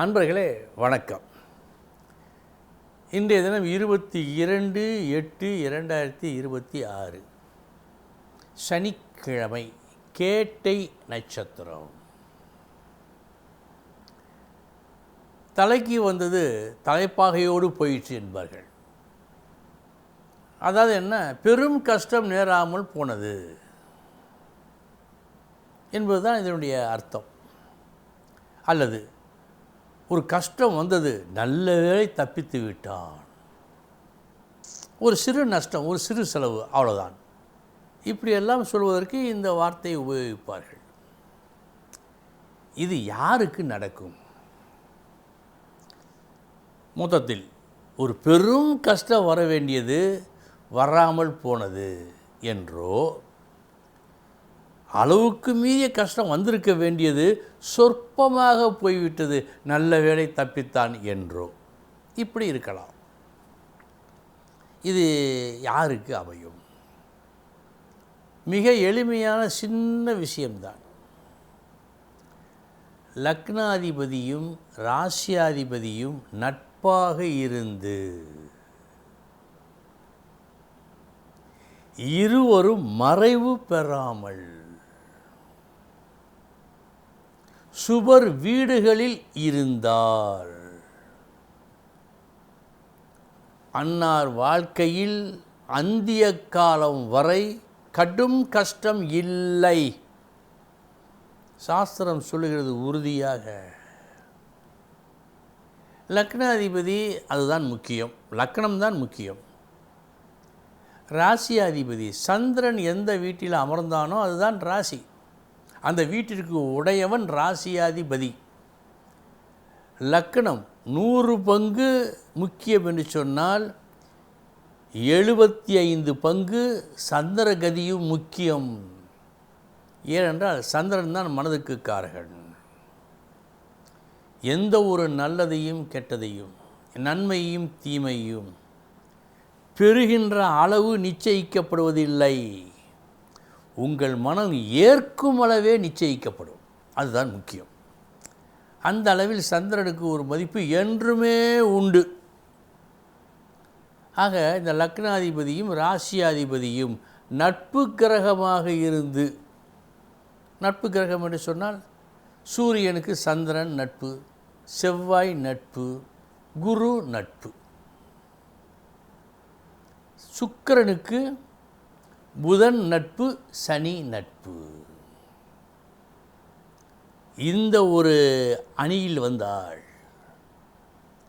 அன்பர்களே வணக்கம். இன்றைய தினம் 22/8/2026 சனிக்கிழமை, கேட்டை நட்சத்திரம். தலைக்கு வந்தது தலைப்பாகையோடு போயிற்று என்பார்கள். அதாவது என்ன, பெரும் கஷ்டம் நேராமல் போனது என்பதுதான் இதனுடைய அர்த்தம். அல்லது ஒரு கஷ்டம் வந்தது, நல்ல வேளை தப்பித்து விட்டான், ஒரு சிறு நஷ்டம், ஒரு சிறு செலவு, அவ்வளோதான். இப்படியெல்லாம் சொல்வதற்கு இந்த வார்த்தையை உபயோகிப்பார்கள். இது யாருக்கு நடக்கும்? மொத்தத்தில் ஒரு பெரும் கஷ்டம் வர வேண்டியது வராமல் போனது என்றோ, அளவுக்கு மீறிய கஷ்டம் வந்திருக்க வேண்டியது சொற்பமாக போய்விட்டது, நல்ல வேளை தப்பித்தான் என்றோ, இப்படி இருக்கலாம். இது யாருக்கு அமையும்? மிக எளிமையான சின்ன விஷயம்தான். லக்னாதிபதியும் ராசியாதிபதியும் நட்பாக இருந்து இருவரும் மறைவு பெறாமல் சுபர் வீடுகளில் இருந்தால் அன்னார் வாழ்க்கையில் அந்திய காலம் வரை கடும் கஷ்டம் இல்லை. சாஸ்திரம் சொல்லுகிறது உறுதியாக. லக்னாதிபதி அதுதான் முக்கியம், லக்னம்தான் முக்கியம். ராசியாதிபதி சந்திரன் எந்த வீட்டில் அமர்ந்தானோ அதுதான் ராசி. அந்த வீட்டிற்கு உடையவன் ராசியாதிபதி. லக்னம் 100 பங்கு முக்கியம் என்று சொன்னால் 75 பங்கு சந்திரகதியும் முக்கியம். ஏனென்றால் சந்திரன் தான் மனதுக்கு காரகன். எந்த ஒரு நல்லதையும் கெட்டதையும், நன்மையும் தீமையும் பெறுகின்ற அளவு நிச்சயிக்கப்படுவதில்லை, உங்கள் மனம் ஏற்கும் அளவே நிச்சயிக்கப்படும். அதுதான் முக்கியம். அந்த அளவில் சந்திரனுக்கு ஒரு மதிப்பு என்றுமே உண்டு. ஆக இந்த லக்னாதிபதியும் ராசியாதிபதியும் நட்பு கிரகமாக இருந்து, நட்பு கிரகம் என்று சொன்னால் சூரியனுக்கு சந்திரன் நட்பு, செவ்வாய் நட்பு, குரு நட்பு, சுக்கிரனுக்கு புதன் நட்பு, சனி நட்பு. இந்த ஒரு அணியில் வந்தால்,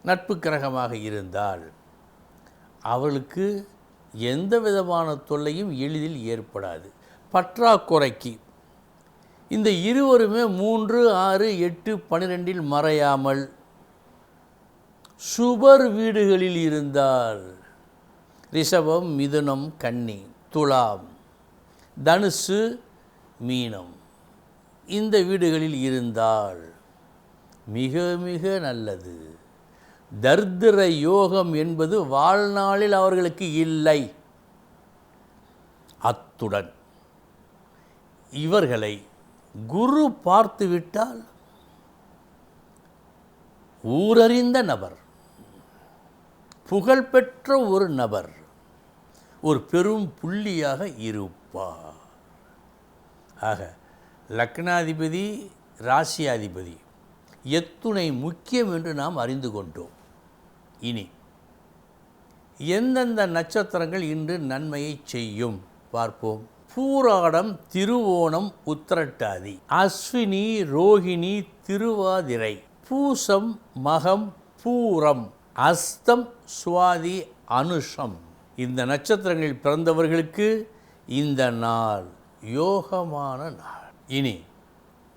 நட்பு கிரகமாக இருந்தால், அவளுக்கு எந்த விதமான தொல்லையும் எளிதில் ஏற்படாது. பற்றாக்குறைக்கு இந்த இருவருமே 3, 6, 8, 12 மறையாமல் சுபர் வீடுகளில் இருந்தால், ரிஷபம், மிதுனம், கன்னி, துலாம், தனுசு, மீனம், இந்த வீடுகளில் இருந்தால் மிக மிக நல்லது. தர்திர யோகம் என்பது வாழ்நாளில் அவர்களுக்கு இல்லை. அத்துடன் இவர்களை குரு பார்த்துவிட்டால் ஊரறிந்த நபர், புகழ்பெற்ற ஒரு நபர், ஒரு பெரும் புள்ளியாக இருப்பார். ஆக லக்னாதிபதி ராசியாதிபதி எத்துணை முக்கியம் என்று நாம் அறிந்து கொண்டோம். இனி எந்தெந்த நட்சத்திரங்கள் இன்று நன்மையை செய்யும் பார்ப்போம். பூராடம், திருவோணம், உத்திரட்டாதி, அஸ்வினி, ரோகிணி, திருவாதிரை, பூசம், மகம், பூரம், அஸ்தம், சுவாதி, அனுஷம், இந்த நட்சத்திரங்களில் பிறந்தவர்களுக்கு இந்த நாள் யோகமான நாள். இனி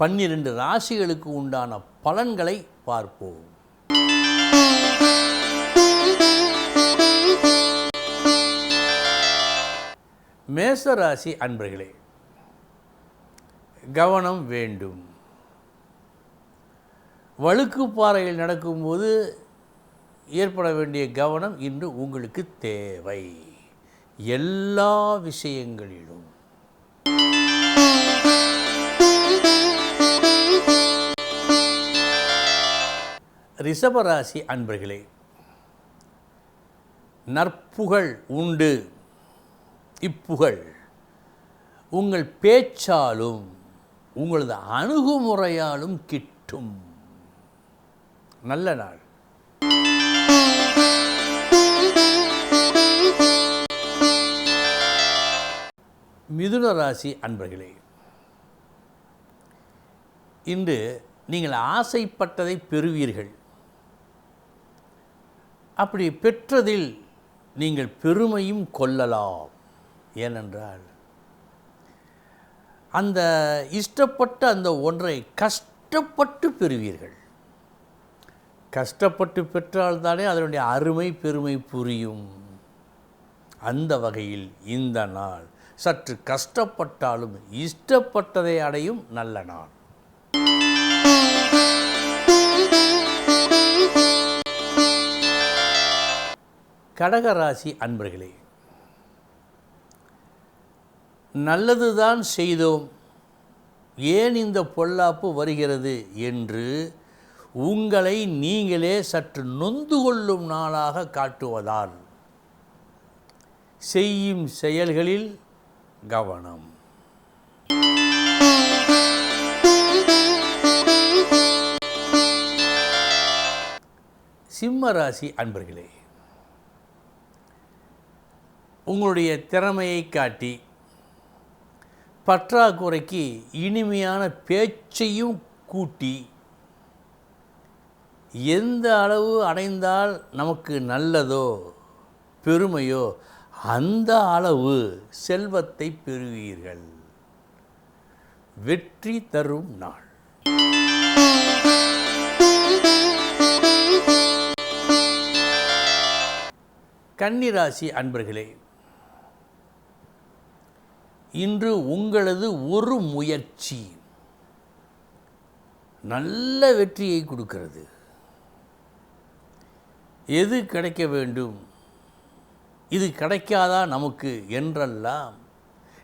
12 ராசிகளுக்கு உண்டான பலன்களை பார்ப்போம். மேசராசி அன்பர்களே, கவனம் வேண்டும். வழுக்குப்பாறையில் நடக்கும்போது ஏற்பட வேண்டிய கவனம் இன்று உங்களுக்கு தேவை. எல்லா விஷயங்களிலும் ரிஷபராசி அன்பர்களே, நற்புகழ் உண்டு. இப்புகழ் உங்கள் பேச்சாலும் உங்களது அணுகுமுறையாலும் கிட்டும். நல்ல நாள். மிதுன ராசி அன்பர்களே, இன்று நீங்கள் ஆசைப்பட்டதை பெறுவீர்கள். அப்படி பெற்றதில் நீங்கள் பெருமையும் கொள்ளலாம். ஏனென்றால் அந்த இஷ்டப்பட்ட அந்த ஒன்றை கஷ்டப்பட்டு பெறுவீர்கள். கஷ்டப்பட்டு பெற்றால்தானே அதனுடைய அருமை பெருமை புரியும். அந்த வகையில் இந்த நாள் சற்று கஷ்டப்பட்டாலும் இஷ்டப்பட்டதை அடையும் நல்ல நாள். கடகராசி அன்பர்களே, நல்லதுதான் செய்தோம், ஏன் இந்த பொல்லாப்பு வருகிறது என்று உங்களை நீங்களே சற்று நொந்து கொள்ளும் நாளாக காட்டுவதால் செய்யும் செயல்களில் கவனம். சிம்ம ராசி அன்பர்களே, உங்களுடைய திறமையை காட்டி பற்றாக்குறைக்கு இனிமையான பேச்சையும் கூட்டி எந்த அளவு அடைந்தால் நமக்கு நல்லதோ பெருமையோ அந்த அளவு செல்வத்தை பெறுவீர்கள். வெற்றி தரும் நாள். கன்னிராசி அன்பர்களே, இன்று உங்களது ஒரு முயற்சி நல்ல வெற்றியை கொடுக்கிறது. எது கிடைக்க வேண்டும், இது கிடைக்காதா நமக்கு என்றெல்லாம்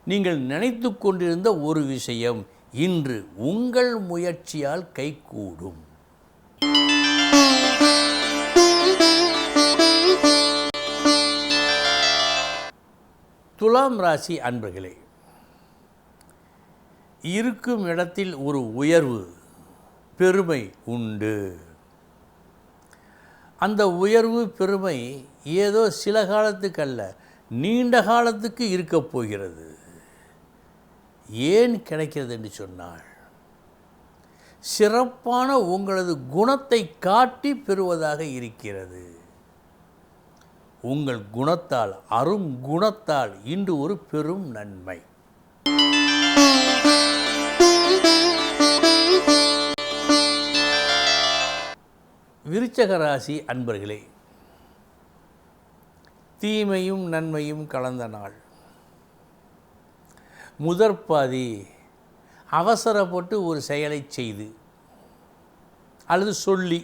நீங்கள் நினைத்து கொண்டிருந்த ஒரு விஷயம் இன்று உங்கள் முயற்சியால் கைகூடும். துலாம் ராசி அன்பர்களே, இருக்கும் இடத்தில் ஒரு உயர்வு பெருமை உண்டு. அந்த உயர்வு பெருமை ஏதோ சில காலத்துக்கு அல்ல, நீண்ட காலத்துக்கு இருக்கப் போகிறது. ஏன் கிடைக்கிறது என்று சொன்னால் சிறப்பான உங்களது குணத்தை காட்டி பெறுவதாக இருக்கிறது. உங்கள் குணத்தால் அரும் குணத்தால் இன்று ஒரு பெரும் நன்மை. விருச்சக ராசி அன்பர்களே, தீமையும் நன்மையும் கலந்த நாள். முதற்பாதி அவசரப்பட்டு ஒரு செயலை செய்து அல்லது சொல்லி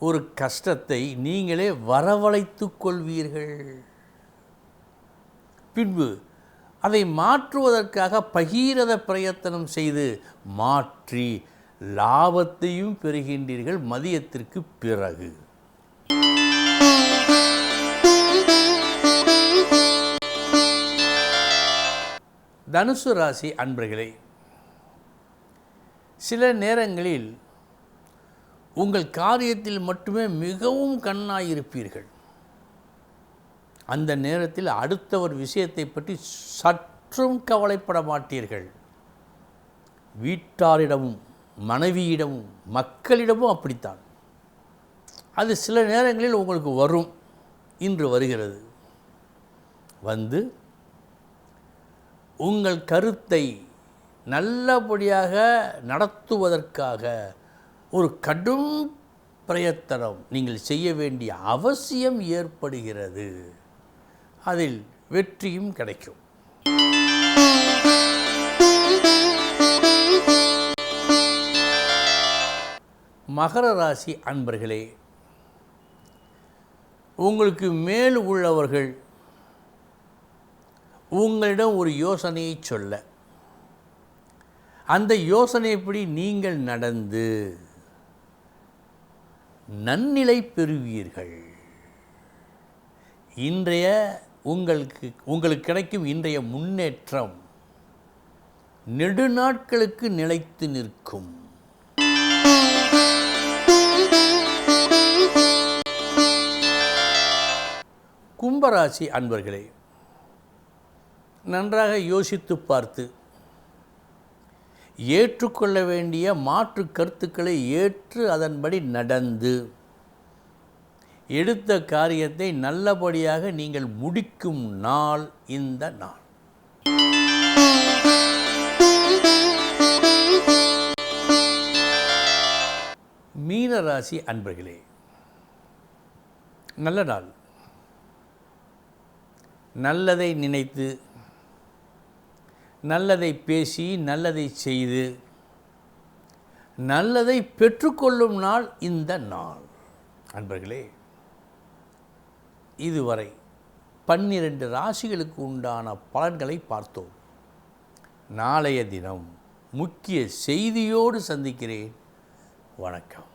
ஒரு கஷ்டத்தை நீங்களே வரவழைத்து கொள்வீர்கள். பின்பு அதை மாற்றுவதற்காக பகீரத பிரயத்தனம் செய்து மாற்றி லாபத்தையும் பெறுகின்றீர்கள் மதியத்திற்கு பிறகு. தனுசு ராசி அன்பர்களே, சில நேரங்களில் உங்கள் காரியத்தில் மட்டுமே மிகவும் கண்ணாயிருப்பீர்கள். அந்த நேரத்தில் அடுத்தவர் விஷயத்தை பற்றி சற்றும் கவலைப்பட மாட்டீர்கள். வீட்டாரிடமும் மனைவியிடமும் மக்களிடமும் அப்படித்தான். அது சில நேரங்களில் உங்களுக்கு வரும். இன்று வருகிறது. வந்து உங்கள் கருத்தை நல்லபடியாக நடத்துவதற்காக ஒரு கடும் பிரயத்தனம் நீங்கள் செய்ய வேண்டிய அவசியம் ஏற்படுகிறது. அதில் வெற்றியும் கிடைக்கும். மகர ராசி அன்பர்களே, உங்களுக்கு மேல் உள்ளவர்கள் உங்களிடம் ஒரு யோசனையை சொல்ல, அந்த யோசனைப்படி நீங்கள் நடந்து நன்னிலை பெறுவீர்கள். இன்றைய உங்களுக்கு கிடைக்கும் இன்றைய முன்னேற்றம் நெடுநாட்களுக்கு நிலைத்து நிற்கும். கும்பராசி அன்பர்களே, நன்றாக யோசித்து பார்த்து ஏற்றுக்கொள்ள வேண்டிய மாற்று கருத்துக்களை ஏற்று அதன்படி நடந்து எடுத்த காரியத்தை நல்லபடியாக நீங்கள் முடிக்கும் நாள் இந்த நாள். மீனராசி அன்பர்களே, நல்ல நாள். நல்லதை நினைத்து, நல்லதை பேசி, நல்லதை செய்து, நல்லதை பெற்றுக்கொள்ளும் நாள் இந்த நாள். அன்பர்களே, இதுவரை 12 ராசிகளுக்கு உண்டான பலன்களை பார்த்தோம். நாளைய தினம் முக்கிய செய்தியோடு சந்திக்கிறேன். வணக்கம்.